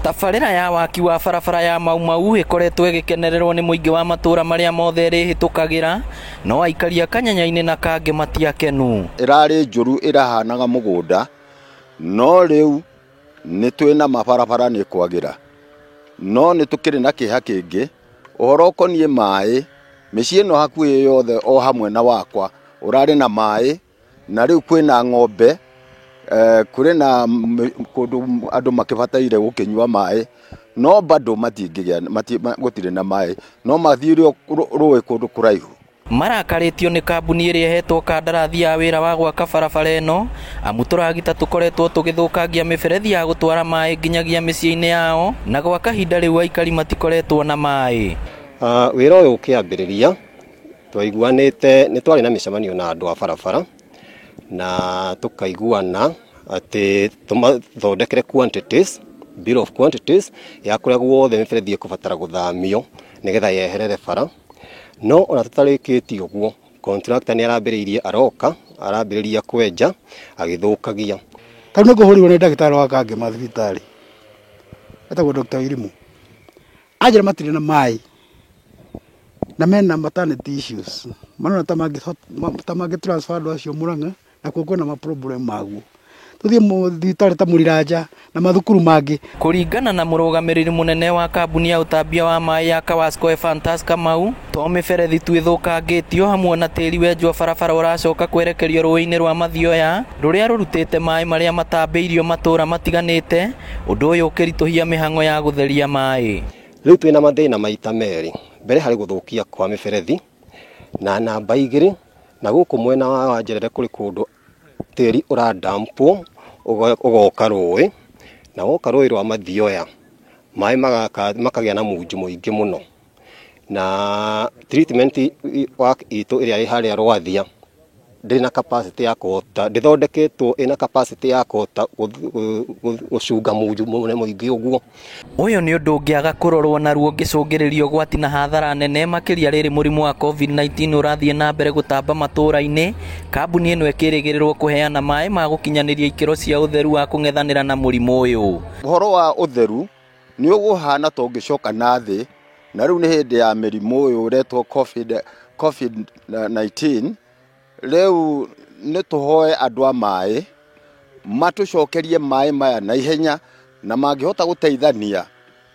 Tabarĩra ya waki wa barabara ya Mau Mau ĩkoretwo ĩgĩkenererwo nĩ mũingĩ wa matũra marĩa mothe ĩrĩhĩtũkagĩra, no aikari a Kanyanya-inĩ na Kange matiakenu. Ĩrarĩ njũru ĩrahanaga mũgũnda, no rĩu nĩ twĩna mabarabara nĩ kwagĩra, no nĩ tũkĩrĩ na kĩeha kĩngĩ ũhoro ũkoniĩ maĩ. Mĩciĩ ĩno hakuhĩ yothe o hamwe na wakwa ũrarĩ na maĩ, na rĩu kwĩna ng'ombe, kũrĩ na kũndũ andũ makĩbataire gũkĩnyua maĩ, no bado gũtirĩ na maĩ, no mathiĩ rũĩ kũndũ kũraihu. Marakarĩtio nĩ kambuni ĩrĩa ĩhetwo kandarathi ya wĩra wa gwaka barabara ĩno, amu tũragita tũkoretwo tũgĩthũkangia mĩberethi ya gũtwara maĩ nginyagia mĩciĩ-inĩ yao, na gwa kahinda rĩu aikari matikoretwo na maĩ. Wĩra ũyũ ũkĩambĩrĩria twaiguanĩte, nĩ twarĩ na mĩcemanio na andũ a barabara na tukaiguana atĩ tũmathondekere quantities, bill of quantities ya kũrĩa guothe mĩberethi ĩkũbatara gũthamio nĩgetha yeherere bara. No ona tũtarĩkĩtie ũguo, contractor nĩ arambĩrĩria kwenja agĩthũkagia. Tarĩu nĩ kũhũrirwo nĩ ndagĩtarĩ wa Kange mathibitarĩ, etagwo Dr. Irimu, anjĩra matirĩ na maĩ na mena maternity issues, manona ta mangĩ transfer andũ acio Murang'a, na kwĩna ma problem maguo. Tuthiĩ thibitarĩ ta Mũriranja na mathukuru mangĩ. Kũringana na mũrũgamĩrĩri mũnene wa kambuni ya ũtambia wa maĩ ya Kawasco Ephantus Kamau, to mĩberethi tu ĩthũkangĩtio hamwe na tĩri wenjwo barabara ũracoka kwerekerio rũĩ-inĩ rwa Mathioya rũrĩa rũrutĩte maĩ marĩa matambĩirio matũra matiganĩte, ũndũ ũyũ ũkĩritũhia mĩhang'o ya gũtheria maĩ. Rĩu twĩna mathĩna maita merĩ, mbere harĩ gũthũkia kwa mĩberethi, na namba igĩrĩ na gũkũ mwena wa Njerere kũrĩ kũndũ tĩri ũradampwo ũgoka rũĩ, na woka rũĩ rwa Mathioya maĩ makagĩa na munju mũingĩ mũno, na treatment work itũ ĩrĩa ĩ harĩa Rwathia ndĩrĩ na capacity ya kũhota, ndĩthondeketwo ĩna capacity ya kũhota gũcunga munju mũingĩ ũguo. Ũyũ nĩ ũndũ ũngĩaga kũrorwo naruo ũngĩcũngĩrĩrio ũgwati na hathara nene makĩria rĩrĩ mũrimũ wa COVID-19 ũrathiĩ na mbere gũtamba matũra-inĩ. Kambuni ĩno ĩkĩrĩgĩrĩrwo kũheana maĩ ma gũkinyanĩria ikĩro cia ũtheru wa kũng'ethanĩra na mũrimũ ũyũ. Ũhoro wa ũtheru nĩ ũgũhana to ũngĩcoka na thĩ, na rĩu nĩ hĩndĩ ya mĩrimũ ũyũ ũretwo COVID-19. Rĩu nĩ tũhoe andũ a maĩ matũcokerie maĩ maya na ihenya, na mangĩhota gũteithania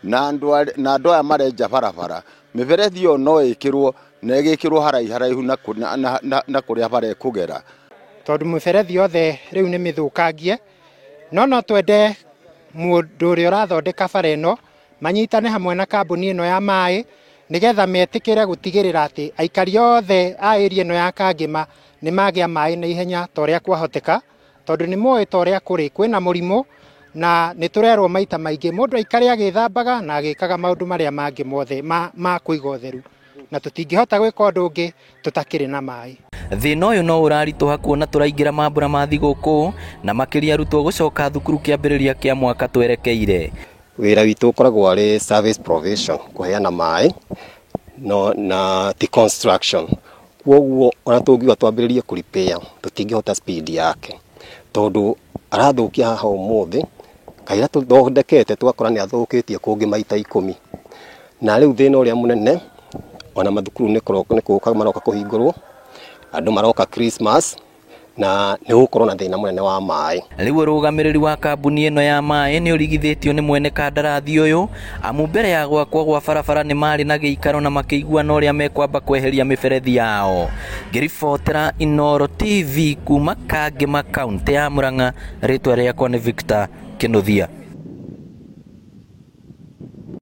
na andũ aya marenja barabara, mĩberethi ĩyo no ĩkĩrwo na ĩgĩkĩrwo haraihu na kũrĩa bara ĩkũgera. Tondũ mĩberethi yothe rĩu nĩ mĩthũkangie, no twende mũndũ ũrĩa ũrathondeka bara ĩno manyitane hamwe na kambuni ĩno ya maĩ, nĩgetha metĩkĩre gũtigĩrĩra atĩ aikari othe a area ĩno ya Kangema nĩ magĩa maĩ na ihenya ta ũrĩa kwahoteka, tondũ nĩ moĩ ta ũrĩa kwĩna mũrimũ, na nĩ tũrerwo maita maingĩ mũndũ aikare agĩthambaga na agĩkaga maũndũ marĩa mangĩ mothe ma kũiga ũtheru, na tũtingĩhota gwĩka ũndũ ũngĩ tũtakĩrĩ na maĩ. Thĩna ũyũ no ũraritũha kuona tũraingĩra mambura ma thigũkũ na makĩria arutwo gũcoka thukuru kĩambĩrĩria kĩa mwaka twerekeire. Wĩra witũ ũkoragwo arĩ service provision, kũheana maĩ na deconstruction. Kwoguo ona tũngiuga twambĩrĩrie kũripea tũtingĩhota speed yake, tondũ arathũkia haha ũmũthĩ, kaira tũthondekete twakora nĩ athũkĩtie kũngĩ maita 10. Na rĩu thĩna ũrĩa mũnene, ona mathukuru nĩ maroka kũhingũrwo, andũ maroka Christmas, na nĩ gũkorwo na thĩna mũnene wa maĩ. Rĩu ũrũgamĩrĩri wa kambuni ĩno ya maĩ nĩ ũrigithĩtio nĩ mwene kandarathi ũyũ, amu mbere ya gwakwo gwa barabara nĩ marĩ na gĩikaro na makĩiguana ũrĩa mekwamba kweheria mĩberethi yao. Ngĩribotera Inooro TV kuma Kangema kaunti ya Murang'a, rĩtwa rĩakwa nĩ Victor Kĩnuthia.